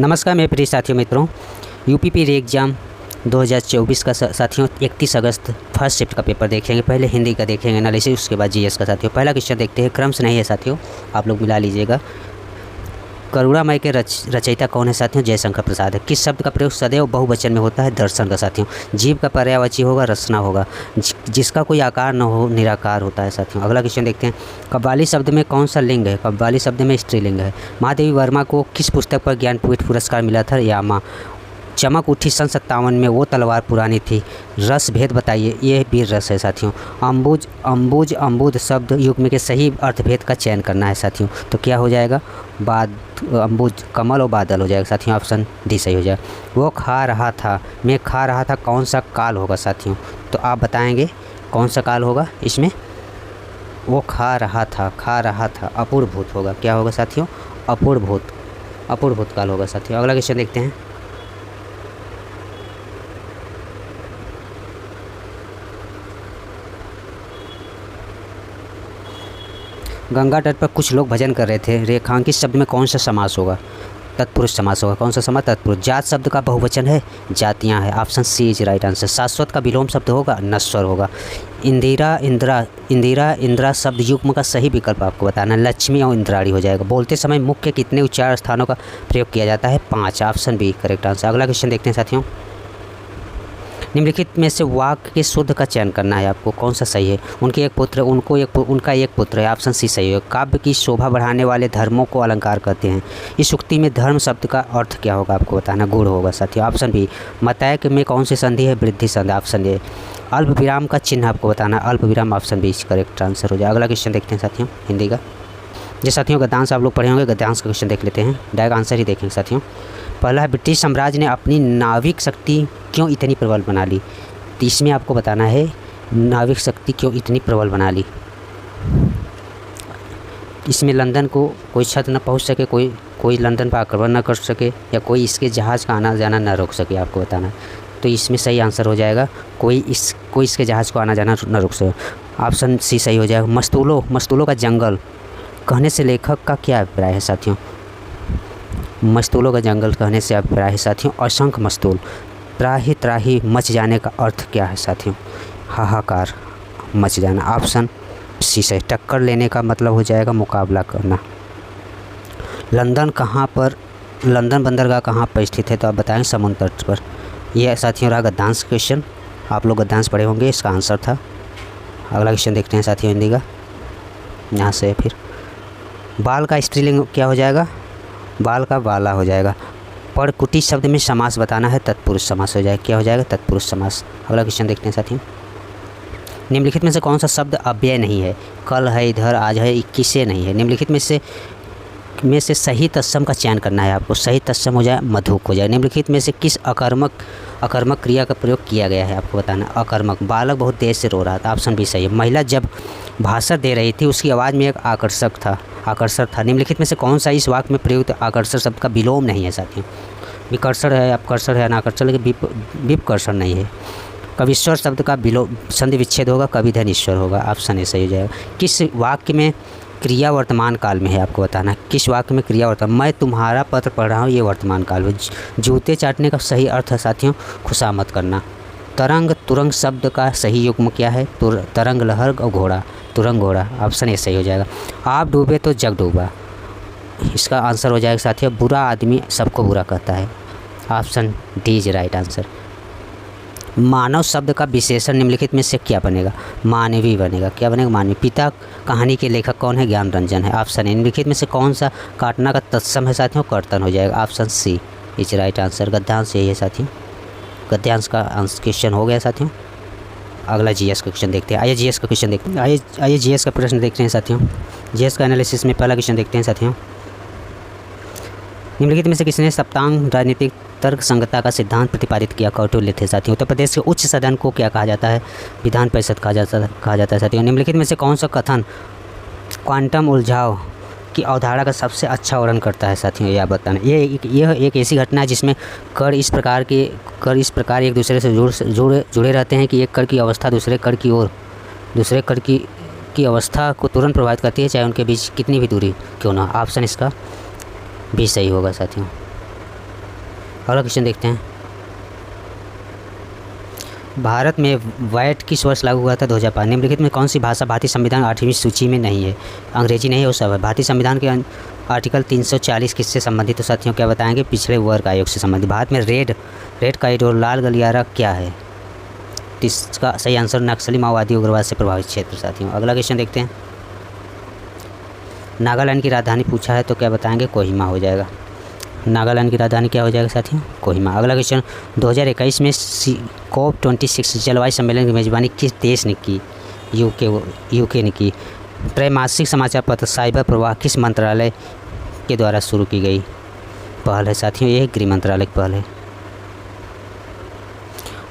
नमस्कार मेरे प्रिय साथियों मित्रों, यूपीपी री एग्ज़ाम 2024 का साथियों 31 अगस्त फर्स्ट शिफ्ट का पेपर देखेंगे। पहले हिंदी का देखेंगे एनालिसिस, उसके बाद जीएस का। साथियों पहला क्वेश्चन देखते हैं, क्रम से नहीं है साथियों, आप लोग मिला लीजिएगा। करुणामय के रचयिता कौन है साथियों? जयशंकर प्रसाद है। किस शब्द का प्रयोग सदैव बहुवचन में होता है? दर्शन का। साथियों जीव का पर्यायवाची होगा रचना होगा। जिसका कोई आकार न हो निराकार होता है। साथियों अगला क्वेश्चन देखते हैं, कव्वाली शब्द में कौन सा लिंग है? कव्वाली शब्द में स्त्रीलिंग है। महादेवी वर्मा को किस पुस्तक पर ज्ञानपीठ पुरस्कार मिला था? यामा। चमक उठी सन 57 में, वो तलवार पुरानी थी। रस भेद बताइए, ये वीर रस है। साथियों अम्बुज अम्बुद शब्द युग्म के सही अर्थभेद का चयन करना है। साथियों तो क्या हो जाएगा? अम्बुज कमल और बादल हो जाएगा। साथियों ऑप्शन डी सही हो जाएगा। वो खा रहा था, मैं खा रहा था, कौन सा काल होगा? साथियों तो आप बताएंगे कौन सा काल होगा इसमें? वो खा रहा था अपूर्वभूत होगा। क्या होगा साथियों? अपूर्वभूत काल होगा। साथियों अगला क्वेश्चन देखते हैं, गंगा तट पर कुछ लोग भजन कर रहे थे। रेखांकित शब्द में कौन सा समास होगा? तत्पुरुष समास होगा। कौन सा समास? तत्पुरुष। जात शब्द का बहुवचन है? जातियां है। Option C is right answer. शाश्वत का विलोम शब्द होगा? नश्वर होगा। इंदिरा शब्द युग्म का सही विकल्प आपको बताना। लक्ष्मी और इंद्राणी हो जाएगा। बोलते समय मुख के कितने उच्चारण स्थानों का प्रयोग किया जाता है? 5। Option B correct answer. अगला क्वेश्चन देखते हैं साथियों, निम्नलिखित में से वाक्य के शुद्ध का चयन करना है आपको। कौन सा सही है? उनका एक पुत्र है। ऑप्शन सी सही है। काव्य की शोभा बढ़ाने वाले धर्मों को अलंकार कहते हैं। इस उक्ति में धर्म शब्द का अर्थ क्या होगा आपको बताना? गुण होगा। साथियों ऑप्शन बी। मतैक में कौन सी संधि है? वृद्धि संधि। Option A. अल्प विराम का चिन्ह आपको बताना। अल्प विराम। ऑप्शन बी करेक्ट आंसर हो जाए। अगला क्वेश्चन देखते हैं साथियों हिंदी का। जो साथियों गद्यांश आप लोग पढ़े होंगे, गद्यांश का क्वेश्चन देख लेते हैं। डायरेक्ट आंसर ही देखेंगे साथियों। पहला है, ब्रिटिश साम्राज्य ने अपनी नाविक शक्ति क्यों इतनी प्रबल बना ली? तो इसमें आपको बताना है नाविक शक्ति क्यों इतनी प्रबल बना ली। इसमें लंदन को कोई छत न पहुंच सके, कोई लंदन पर आक्रमण न कर सके, या कोई इसके जहाज़ का आना जाना न रोक सके, आपको बताना है। तो इसमें सही आंसर हो जाएगा कोई इसके जहाज़ को आना जाना न रोक सके। ऑप्शन सी सही हो जाएगा। मस्तूलों का जंगल कहने से लेखक का क्या अभिप्राय है? साथियों मस्तूलों का जंगल कहने से अभिप्राय है साथियों असंख्य मस्तूल। त्राही त्राही मच जाने का अर्थ क्या है साथियों? हाहाकार मच जाना। ऑप्शन सी सही। टक्कर लेने का मतलब हो जाएगा मुकाबला करना। लंदन बंदरगाह कहाँ पर स्थित है? तो आप बताएं समुद्र तट पर। यह साथियों रहा गद्यांश क्वेश्चन। आप लोग गद्यांश पढ़े होंगे, इसका आंसर था। अगला क्वेश्चन देखते हैं साथियों हिंदी का। यहाँ से फिर बाल का स्त्रीलिंग क्या हो जाएगा? बाल का बाला हो जाएगा। परकुटी शब्द में समास बताना है। तत्पुरुष समास हो जाएगा। क्या हो जाएगा? तत्पुरुष समास। अगला क्वेश्चन देखते हैं साथियों, निम्नलिखित में से कौन सा शब्द अव्यय नहीं है? कल है, इधर, आज है, 21 से नहीं है। निम्नलिखित में से सही तत्सम का चयन करना है आपको। सही तत्सम हो जाए मधुक हो जाए। निम्नलिखित में से किस अकर्मक क्रिया का प्रयोग किया गया है आपको बताना। अकर्मक। बालक बहुत तेज से रो रहा था। ऑप्शन बी सही है। महिला जब भाषण दे रही थी उसकी आवाज़ में एक आकर्षक था। निम्नलिखित में से कौन सा इस वाक्य में प्रयुक्त आकर्षक शब्द का विलोम नहीं है साथियों? विकर्षण है, अपकर्षण है, अनाकर्षण, लेकिन विपकर्षण नहीं है। कविश्वर शब्द का विलोम संधि विच्छेद होगा। कविधन ईश्वर होगा। ऑप्शन ए सही हो जाएगा। किस वाक्य में क्रिया वर्तमान काल में है आपको बताना। किस वाक्य में क्रिया वर्तमान? मैं तुम्हारा पत्र पढ़ रहा हूँ, ये वर्तमान काल में। जूते चाटने का सही अर्थ है साथियों खुशामद करना। तरंग तुरंग शब्द का सही युग्म क्या है? तरंग लहर और घोड़ा। तुरंग घोड़ा। ऑप्शन ए सही हो जाएगा। आप डूबे तो जग डूबा। इसका आंसर हो जाएगा साथियों बुरा आदमी सबको बुरा कहता है। Option D is right answer. मानव शब्द का विशेषण निम्नलिखित में से क्या बनेगा? मानवीय बनेगा। क्या बनेगा? मानवीय। पिता कहानी के लेखक कौन है? ज्ञान रंजन है। Option A. निम्नलिखित में से कौन सा काटना का तत्सम है साथियों? कर्तन हो जाएगा। Option C is right answer. गद्यांश यही है साथियों। गद्यांश का क्वेश्चन हो गया साथियों। अगला जीएस का क्वेश्चन देखते हैं। आइए जीएस का क्वेश्चन देखते हैं। आइए जीएस का प्रश्न देखते हैं साथियों। जीएस का एनालिसिस में पहला क्वेश्चन देखते हैं साथियों, निम्नलिखित में से किसने सप्तांग राजनीतिक तर्क संगतता का सिद्धांत प्रतिपादित किया? कौटिल्य थे साथियों। उत्तर प्रदेश के उच्च सदन को क्या कहा जाता है? विधान परिषद कहा जाता है साथियों। निम्नलिखित में से कौन सा कथन क्वांटम उलझाव की अवधारणा का सबसे अच्छा वर्णन करता है साथियों? यह बताना। यह एक ऐसी घटना है जिसमें कण इस प्रकार एक दूसरे से जुड़े रहते हैं कि एक कण की अवस्था दूसरे कण की अवस्था को तुरंत प्रभावित करती है, चाहे उनके बीच कितनी भी दूरी क्यों ना। ऑप्शन इसका भी सही होगा साथियों। अगला क्वेश्चन देखते हैं। भारत में वैट किस वर्ष लागू हुआ था? 2005। निम्नलिखित में कौन सी भाषा भारतीय संविधान 8वीं सूची में नहीं है? अंग्रेजी नहीं है, वो सब है। भारतीय संविधान के आर्टिकल 340 किससे संबंधित? तो साथियों क्या बताएंगे? पिछड़े वर्ग आयोग से संबंधित। भारत में रेड कॉरिडोर लाल गलियारा क्या है? इसका सही आंसर नक्सली माओवादी उग्रवाद से प्रभावित क्षेत्र। साथियों अगला क्वेश्चन देखते हैं। नागालैंड की राजधानी पूछा है तो क्या बताएंगे? कोहिमा हो जाएगा। नागालैंड की राजधानी क्या हो जाएगा साथियों? कोहिमा। अगला क्वेश्चन, 2021 में COP26 जलवायु सम्मेलन की मेजबानी किस देश ने की? यूके ने की। त्रैमासिक समाचार पत्र साइबर प्रवाह किस मंत्रालय के द्वारा शुरू की गई पहल है? साथियों ये गृह मंत्रालय की पहल है।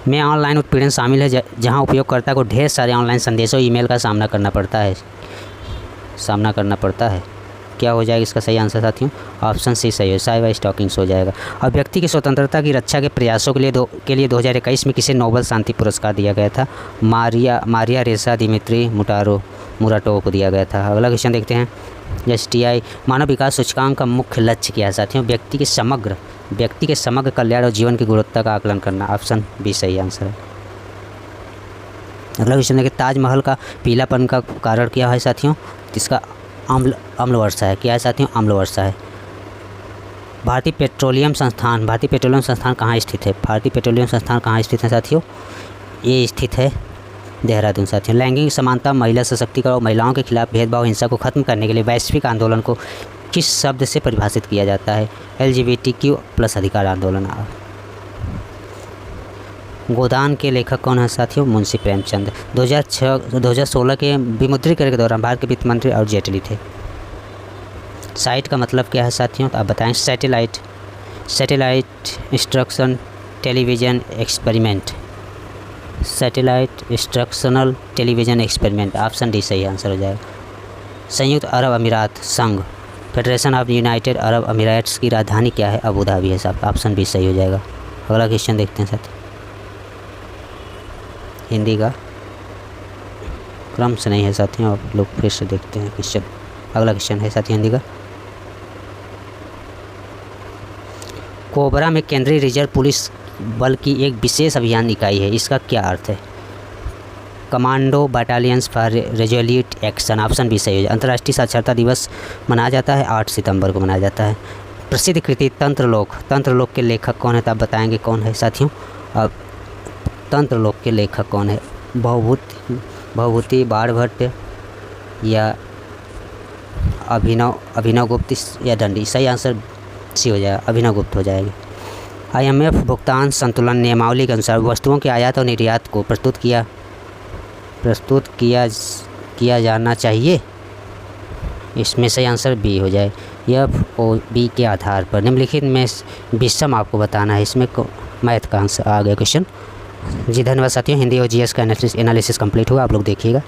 में ऑनलाइन उत्पीड़न शामिल है जहां उपयोगकर्ता को ढेर सारे ऑनलाइन संदेशों ईमेल का सामना करना पड़ता है। क्या हो जाएगा इसका सही आंसर साथियों? ऑप्शन सी सही है, साइबर स्टॉकिंग्स हो जाएगा। और व्यक्ति की स्वतंत्रता की रक्षा के प्रयासों के लिए 2021 में किसे नोबेल शांति पुरस्कार दिया गया था? मारिया रेसा दिमित्री मुराटोव को दिया गया था। अगला क्वेश्चन देखते हैं। STI मानव विकास सूचकांक का मुख्य लक्ष्य क्या है साथियों? व्यक्ति के समग्र कल्याण और जीवन की गुणवत्ता का आकलन करना। ऑप्शन बी सही आंसर है। अगला क्वेश्चन देखिए। ताजमहल का पीलापन का कारण क्या है साथियों? इसका अम्ल वर्षा है। क्या है साथियों? अम्ल वर्षा है। भारतीय पेट्रोलियम संस्थान कहाँ स्थित है? भारतीय पेट्रोलियम संस्थान कहाँ स्थित है साथियों? ये स्थित है देहरादून। साथियों लैंगिक समानता, महिला सशक्तिकरण और महिलाओं के खिलाफ भेदभाव हिंसा को खत्म करने के लिए वैश्विक आंदोलन को किस शब्द से परिभाषित किया जाता है? LGBTQ+ अधिकार आंदोलन। गोदान के लेखक कौन है साथियों? मुंशी प्रेमचंद। 2016 के विमुद्रीकरण के दौरान भारत के वित्त मंत्री अरुण जेटली थे। साइट का मतलब क्या है साथियों? तो आप बताएं। Satellite instruction television experiment. Satellite instructional television experiment. Option D सही आंसर हो जाएगा। संयुक्त अरब अमीरात संघ फेडरेशन ऑफ यूनाइटेड अरब अमीराट्स की राजधानी क्या है? अबू धाबी है साहब। ऑप्शन बी सही हो जाएगा। अगला क्वेश्चन देखते हैं साथियों। हिंदी का क्रम से नहीं है साथियों, आप लोग फिर से देखते हैं क्वेश्चन। अगला क्वेश्चन है साथियों हिंदी का। कोबरा में केंद्रीय रिजर्व पुलिस बल की एक विशेष अभियान इकाई है, इसका क्या अर्थ है? Commando battalions for resolute action. Option B सही है। अंतर्राष्ट्रीय साक्षरता दिवस मनाया जाता है 8 सितंबर को मनाया जाता है। प्रसिद्ध कृति तंत्रलोक के लेखक कौन है? तो आप बताएंगे कौन है साथियों? अब तंत्रलोक के लेखक कौन है? भवभूति बाणभट्ट या अभिनव गुप्त या दंडी। सही आंसर सी हो जाएगा, अभिनव गुप्त हो जाएगी। IMF भुगतान संतुलन नियमावली के अनुसार वस्तुओं के आयात और निर्यात को प्रस्तुत किया जाना चाहिए। इसमें सही आंसर बी हो जाए। FOB के आधार पर निम्नलिखित में विषम आपको बताना है। इसमें मैथ का आंसर आ गया क्वेश्चन। जी धन्यवाद साथियों। हिंदी और GS का एनालिसिस कंप्लीट हुआ, आप लोग देखिएगा।